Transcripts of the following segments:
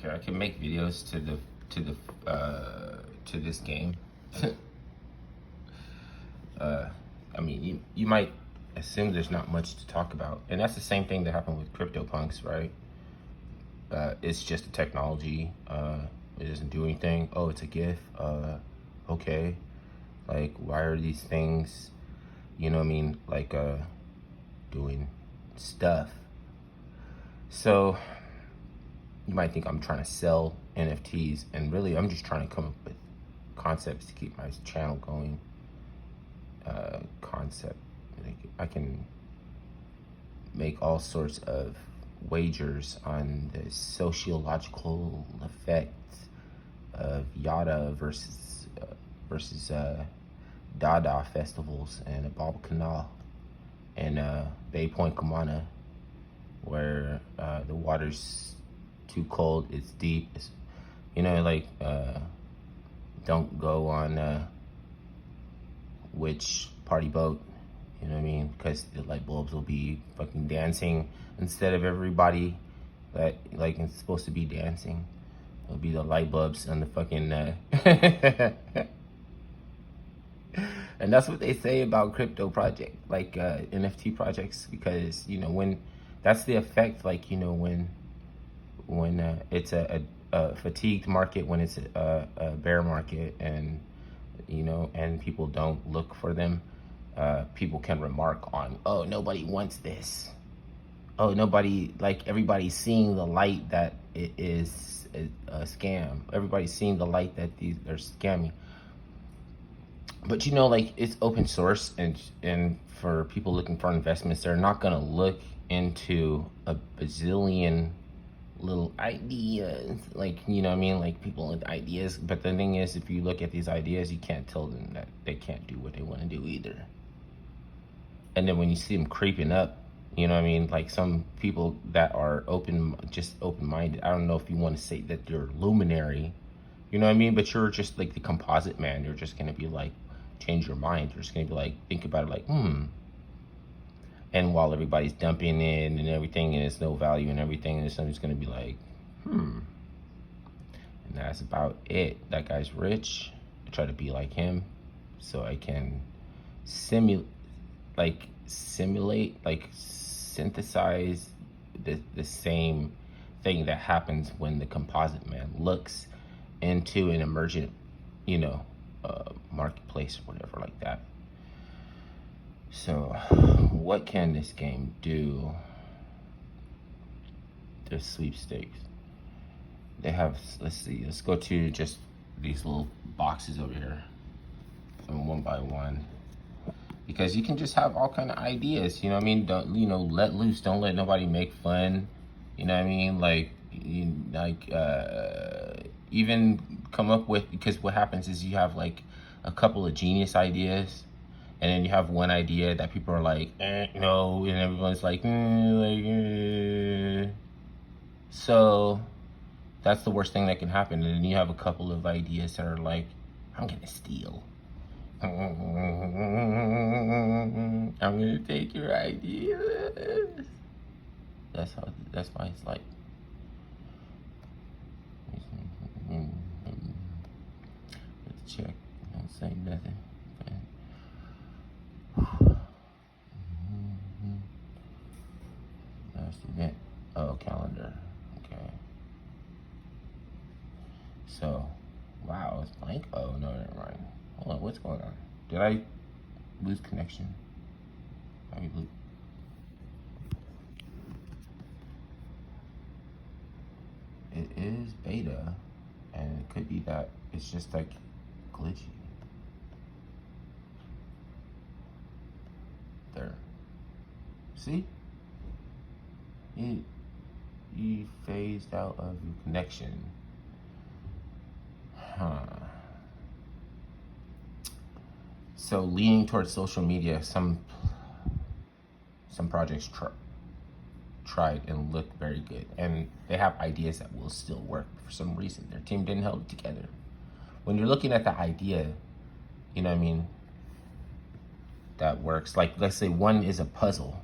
Okay, I can make videos to this game. I mean, you might assume there's not much to talk about, and that's the same thing that happened with CryptoPunks, right? It's just a technology. It doesn't do anything. Oh, it's a GIF. Okay. Like, why are these things, you know what I mean? Like, doing stuff. So you might think I'm trying to sell NFTs, and really I'm just trying to come up with concepts to keep my channel going. Concept, like, I can make all sorts of wagers on the sociological effects of Yada versus Dada festivals and Baba Canal and Bay Point Kamana, where the water's too cold, it's deep, it's, you know, like, don't go on which party boat, you know what I mean? Because the light bulbs will be fucking dancing instead of everybody that, like, it's supposed to be dancing. It'll be the light bulbs on the fucking and that's what they say about crypto project, like NFT projects, because, you know, when that's the effect, like, you know, when it's a fatigued market, when it's a bear market, and, you know, and people don't look for them, people can remark on, oh, nobody wants this. Oh, nobody, like, everybody's seeing the light that it is a scam. Everybody's seeing the light that they're scamming. But, you know, like, it's open source, and for people looking for investments, they're not gonna look into a bazillion little ideas, like, you know what I mean, like, people with ideas. But the thing is, if you look at these ideas, you can't tell them that they can't do what they want to do either. And then when you see them creeping up, you know what I mean, like, some people that are open-minded, I don't know if you want to say that they're luminary, you know what I mean, but you're just like the composite man. You're just going to be like, change your mind. You're just going to be like, think about it like, and while everybody's dumping in and everything, and it's no value and everything, and somebody's going to be like, and that's about it. That guy's rich. I try to be like him so I can simulate, synthesize the same thing that happens when the composite man looks into an emergent, you know, marketplace or whatever like that. So what can this game do? The sweepstakes. They have, let's see, let's go to just these little boxes over here, from one by one, because you can just have all kind of ideas, you know what I mean? Don't, you know, let loose, don't let nobody make fun, you know what I mean? Like, even come up with, because what happens is you have like a couple of genius ideas, and then you have one idea that people are like, no, and everyone's like, So that's the worst thing that can happen. And then you have a couple of ideas that are like, I'm gonna steal. I'm gonna take your ideas. That's why it's like, let's check, don't say nothing. Last event. Oh, calendar. Okay. So, wow, it's blank. Oh, no, never mind. Hold on, what's going on? Did I lose connection? It is beta, and it could be that it's just like glitchy. There. See? You phased out of your connection. So leaning towards social media, some projects tried and looked very good, and they have ideas that will still work. For some reason, their team didn't hold it together. When you're looking at the idea, you know what I mean, that works. Like, let's say one is a puzzle,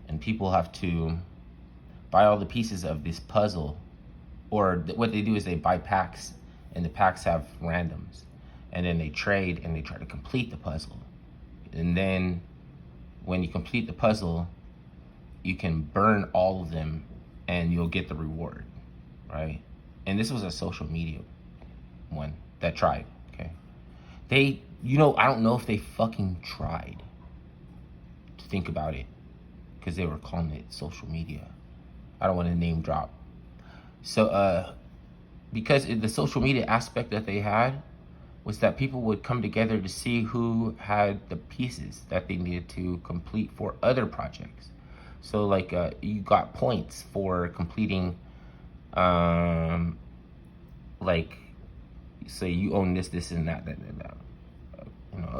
and people have to buy all the pieces of this puzzle or what they do is they buy packs, and the packs have randoms, and then they trade and they try to complete the puzzle. And then when you complete the puzzle, you can burn all of them and you'll get the reward, right? And this was a social media one that tried, okay? They, I don't know if they fucking tried to think about it, because they were calling it social media. I don't want to name drop. So, because the social media aspect that they had was that people would come together to see who had the pieces that they needed to complete for other projects. So, like, you got points for completing, like, say you own this, and that.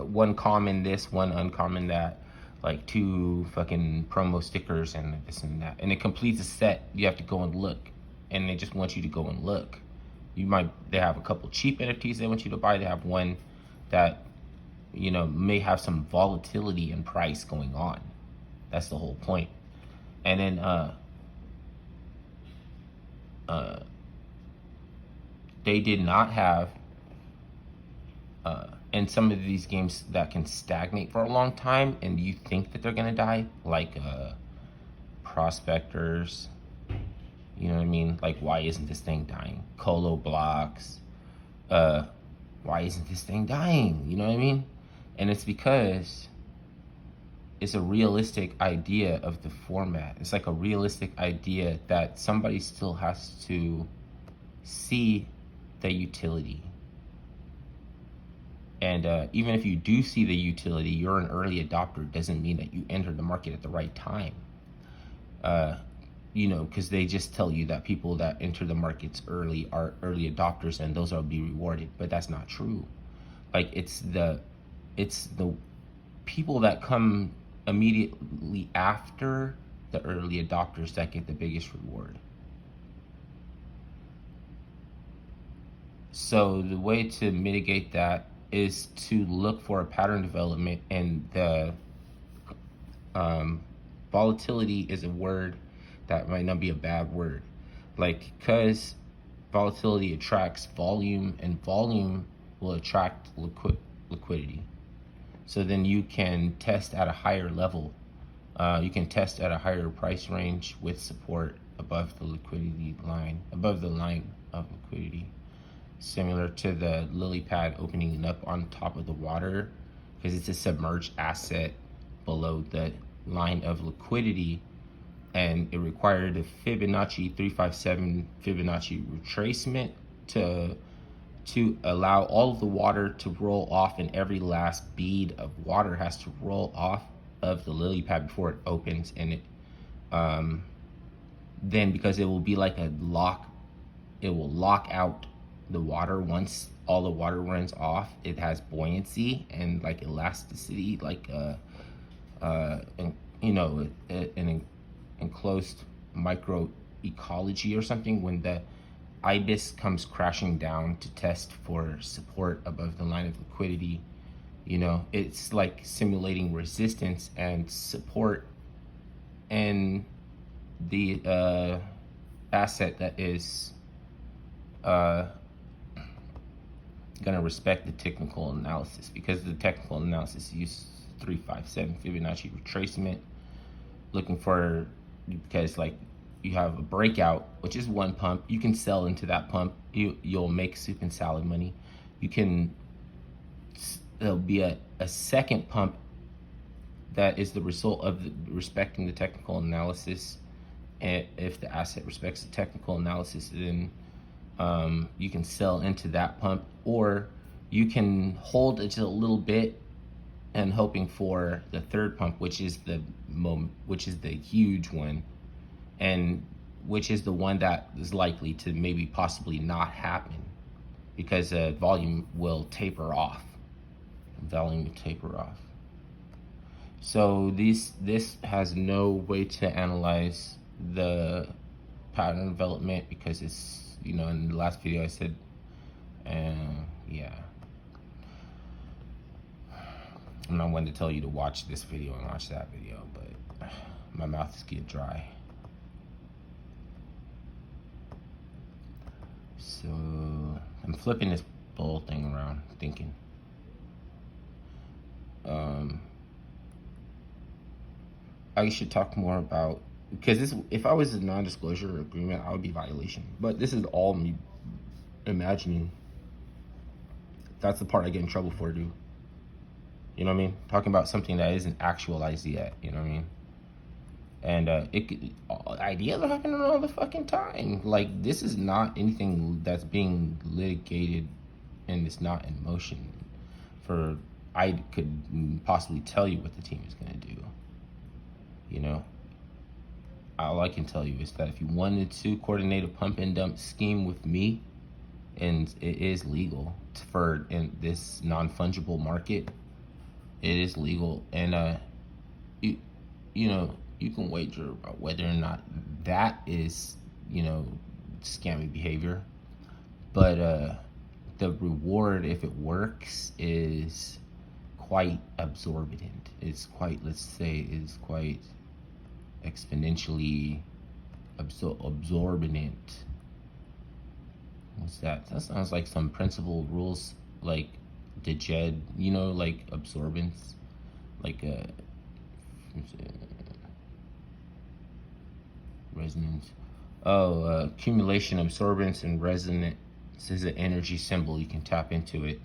One common this, one uncommon that, like 2 fucking promo stickers and this and that. And it completes a set. You have to go and look. And they just want you to go and look. They have a couple cheap NFTs they want you to buy. They have one that, may have some volatility in price going on. That's the whole point. And then, they did not have, and some of these games that can stagnate for a long time and you think that they're gonna die, like Prospectors, you know what I mean? Like, why isn't this thing dying? Colo Blocks, why isn't this thing dying? You know what I mean? And it's because it's a realistic idea of the format. It's like a realistic idea that somebody still has to see the utility. And even if you do see the utility, you're an early adopter, doesn't mean that you enter the market at the right time. Because they just tell you that people that enter the markets early are early adopters and those will be rewarded, but that's not true. Like, it's the people that come immediately after the early adopters that get the biggest reward. So the way to mitigate that is to look for a pattern development, and the volatility is a word that might not be a bad word. Like, because volatility attracts volume, and volume will attract liquidity. So then you can test at a higher level. You can test at a higher price range with support above the liquidity line, above the line of liquidity. Similar to the lily pad opening up on top of the water, because it's a submerged asset below the line of liquidity, and it required a Fibonacci 357 Fibonacci retracement to allow all of the water to roll off, and every last bead of water has to roll off of the lily pad before it opens. And it then, because it will be like a lock, it will lock out the water. Once all the water runs off, it has buoyancy and like elasticity, like an enclosed micro ecology or something. When the IBIS comes crashing down to test for support above the line of liquidity, it's like simulating resistance and support, and the asset that is gonna respect the technical analysis, because the technical analysis uses 357 Fibonacci retracement, looking for, because like you have a breakout, which is one pump. You can sell into that pump. You'll make soup and salad money. There'll be a second pump that is the result of respecting the technical analysis. And if the asset respects the technical analysis, then you can sell into that pump, or you can hold it a little bit and hoping for the third pump, which is the huge one, and which is the one that is likely to maybe possibly not happen, because volume will taper off. So this has no way to analyze the pattern development, because it's, in the last video I said, yeah, I'm not one to tell you to watch this video and watch that video, but my mouth is getting dry. So I'm flipping this bull thing around, thinking. I should talk more about, because this, if I was a non-disclosure agreement, I would be violation. But this is all me imagining. That's the part I get in trouble for, dude. You know what I mean? Talking about something that isn't actualized yet. You know what I mean? And ideas are happening all the fucking time. Like, this is not anything that's being litigated and it's not in motion. For I could possibly tell you what the team is gonna do. You know, all I can tell you is that if you wanted to coordinate a pump and dump scheme with me, and it is legal for in this non-fungible market, it is legal, and you know, you can wager about whether or not that is, you know, scammy behavior. But the reward, if it works, is quite absorbent. It's quite, let's say, is quite exponentially absorbent. What's that? That sounds like some principal rules, like DeJed, you know, like absorbance, like resonance. Oh, accumulation, absorbance, and resonance is an energy symbol. You can tap into it,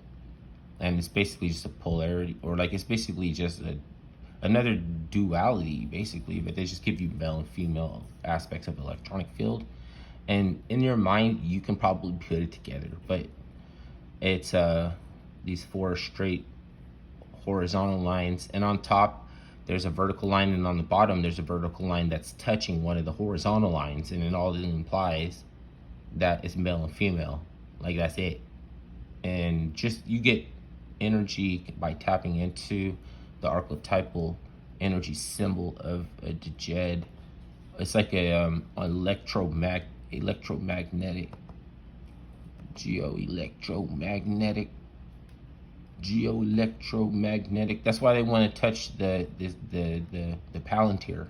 and it's basically just a polarity, or like it's basically just another duality, basically. But they just give you male and female aspects of the electronic field, and in your mind you can probably put it together. But it's these four straight horizontal lines, and on top there's a vertical line, and on the bottom there's a vertical line that's touching one of the horizontal lines, and it all implies that it's male and female. Like, that's it. And just, you get energy by tapping into the archetypal energy symbol of a DeJed. It's like a electromagnetic geoelectromagnetic. That's why they want to touch the Palantir,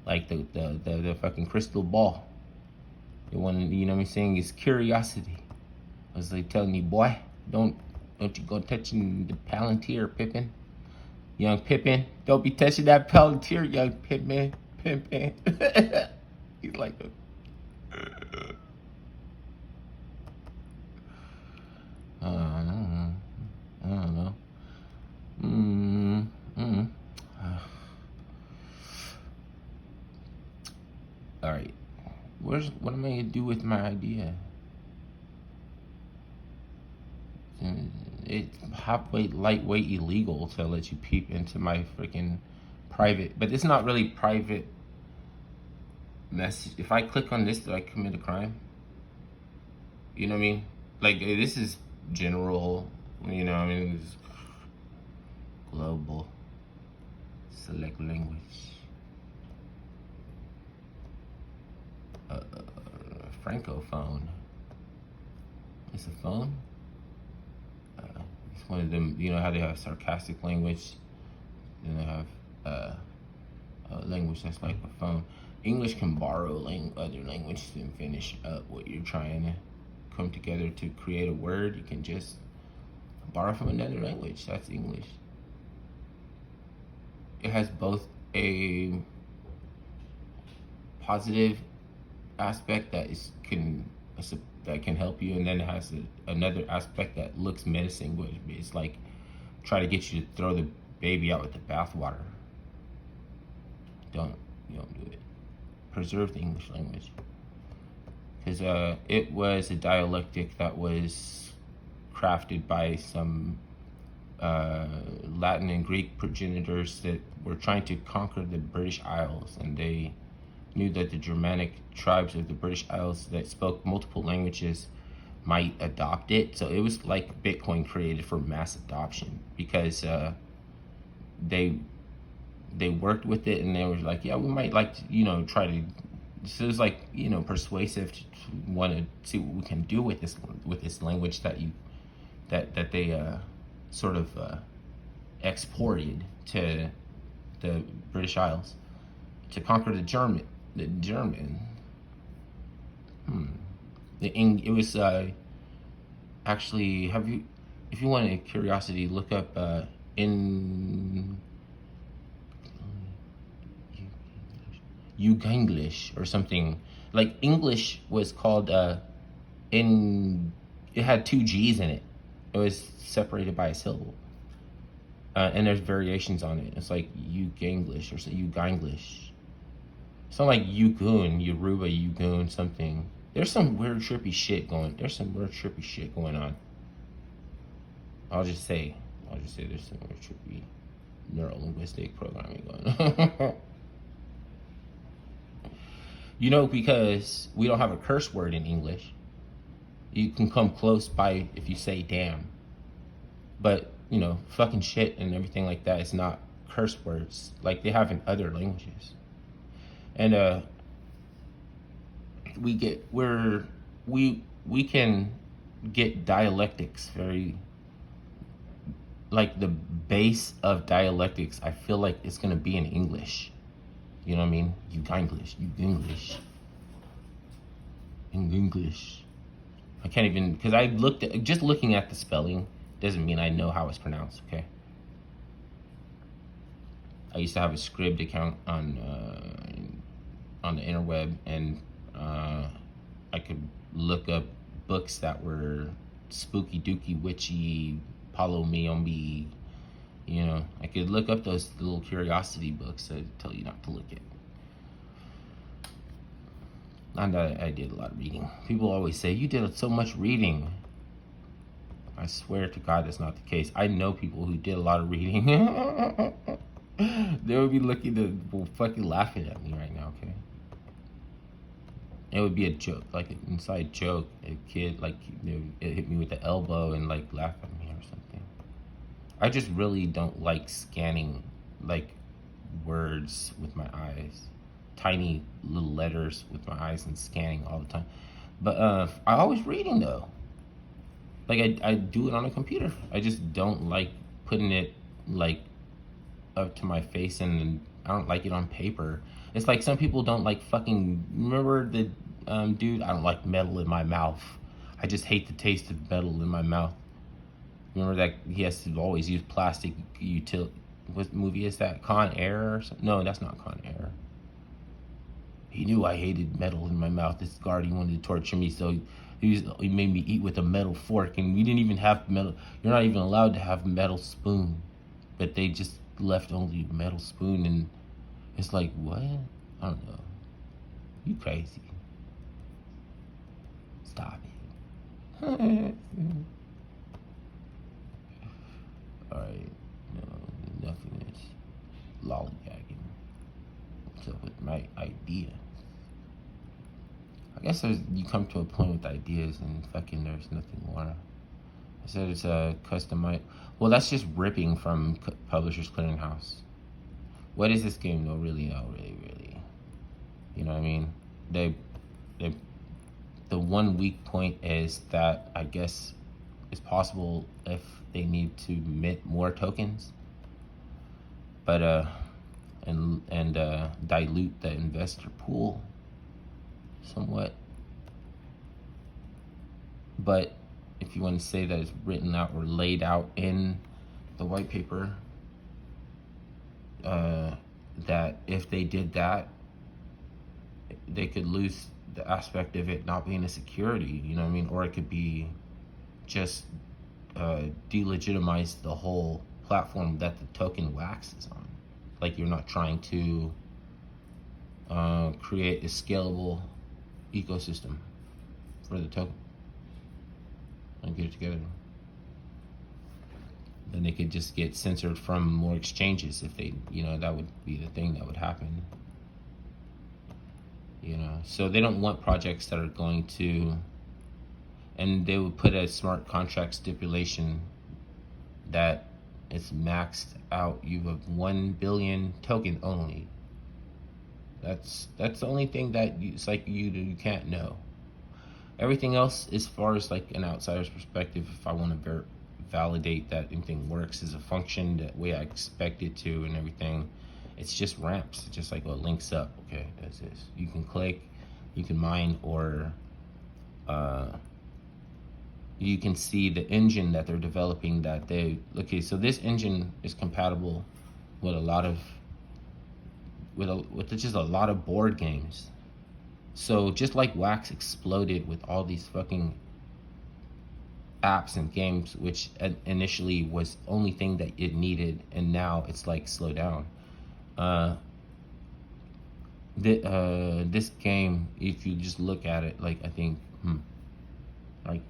like the fucking crystal ball. They want, you know what I'm saying, is curiosity. I was like telling you, boy, don't you go touching the Palantir, Pippin. Young Pippin, don't be touching that Palantir, young Pippin. He's like I don't know. All right. What am I gonna do with my idea? It's halfway lightweight illegal to let you peep into my freaking private, but it's not really private message. If I click on this, do I commit a crime? You know what I mean? Like, this is general, you know what I mean? It's global. Select language. Francophone. It's a phone? It's one of them, you know how they have sarcastic language? Then they have a language that's like a phone. English can borrow other languages and finish up what you're trying to come together to create a word. You can just borrow from another language. That's English. It has both a positive aspect that can help you, and then it has another aspect that looks menacing, but it's like try to get you to throw the baby out with the bathwater. Don't do it. Preserve the English language, because it was a dialectic that was crafted by some Latin and Greek progenitors that were trying to conquer the British Isles, and they knew that the Germanic tribes of the British Isles that spoke multiple languages might adopt it. So it was like Bitcoin created for mass adoption, because they worked with it, and they were like, yeah, we might like to, try to. So it was like, persuasive to want to see what we can do with this language that they sort of exported to the British Isles to conquer the German. It was actually, have you, if you want a curiosity, look up in Uganglish or something. Like English was called in. It had two G's in it. It was separated by a syllable, and there's variations on it. It's like Uganglish or Uganglish. Something like Ugoon, Yoruba, Ugoon, something. There's some weird trippy shit going. There's some weird trippy shit going on. I'll just say there's some weird trippy neuro-linguistic programming going on. You know, because we don't have a curse word in English. You can come close by if you say damn. But, you know, fucking shit and everything like that is not curse words like they have in other languages. And we can get dialectics very, like the base of dialectics, I feel like it's gonna be in English. You know what I mean? You English. In English. I can't even, because I looked at, just looking at the spelling doesn't mean I know how it's pronounced, okay? I used to have a Scribd account on the interweb, and I could look up books that were spooky dooky witchy, Palo Miombi, you know. I could look up those little curiosity books that tell you not to look at. And I did a lot of reading. People always say, you did so much reading. I swear to God that's not the case. I know people who did a lot of reading. They would be looking to fucking laughing at me right now, okay? It would be a joke, like an inside joke. A kid, like, it hit me with the elbow and, like, laugh at me or something. I just really don't like scanning, like, words with my eyes. Tiny little letters with my eyes and scanning all the time. But I always reading, though. Like, I do it on a computer. I just don't like putting it, like, up to my face, and I don't like it on paper. It's like some people don't like fucking, remember the dude, I don't like metal in my mouth. I just hate the taste of metal in my mouth. Remember that he has to always use plastic what movie is that? Con Air or something? No, that's not Con Air. He knew I hated metal in my mouth. This guard, he wanted to torture me, so he made me eat with a metal fork, and we didn't even have metal. You're not even allowed to have metal spoon, but they just left only metal spoon, and it's like, what? I don't know. You crazy. Stop it. Alright, no, nothing is lollygagging. What's up with my idea? I guess you come to a point with ideas and fucking there's nothing more. I said it's a customized. Well, that's just ripping from Publishers Clearinghouse. What is this game though? Really, no, really. You know what I mean? The one weak point is that I guess it's possible if they need to mint more tokens, but and dilute the investor pool somewhat. But if you want to say that it's written out or laid out in the white paper, that if they did that, they could lose the aspect of it not being a security, you know what I mean? Or it could be just delegitimize the whole platform that the token wax is on. Like you're not trying to create a scalable ecosystem for the token and get it together. Then they could just get censored from more exchanges if they, you know, that would be the thing that would happen. You know, so they don't want projects that are going to, and they would put a smart contract stipulation that it's maxed out. You have 1 billion token only. That's the only thing that it's like you can't know. Everything else, as far as like an outsider's perspective, if I want to validate that anything works as a function the way I expect it to and everything, it's just ramps. It's just like what links up. Okay, that's this. You can click, you can mine, or you can see the engine that they're developing. That okay, so this engine is compatible with a lot of with just a lot of board games. So just like Wax exploded with all these fucking apps and games, which initially was the only thing that it needed, and now it's like slow down. This game, if you just look at it, like I think, like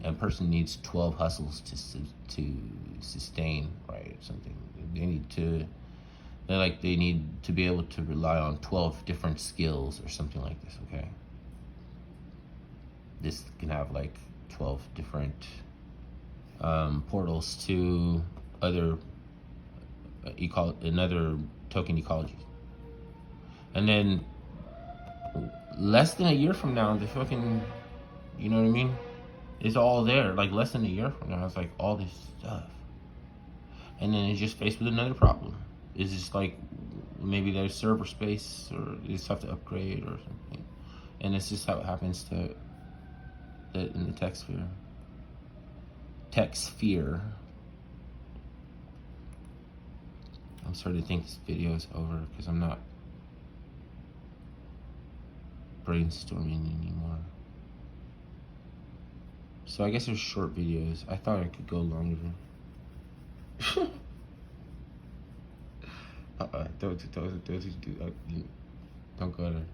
a person needs 12 hustles to sustain, right? Or something. They need to. They need to be able to rely on 12 different skills or something like this. Okay. This can have like 12 different portals to other another token ecologies. And then less than a year from now, the fucking, you know what I mean? It's all there. Like less than a year from now, it's like all this stuff. And then it's just faced with another problem. It's just like maybe there's server space, or you just have to upgrade or something. And it's just how it happens to in the tech sphere. Tech sphere. I'm starting to think this video is over because I'm not brainstorming anymore. So I guess there's short videos. I thought I could go longer. Don't go there.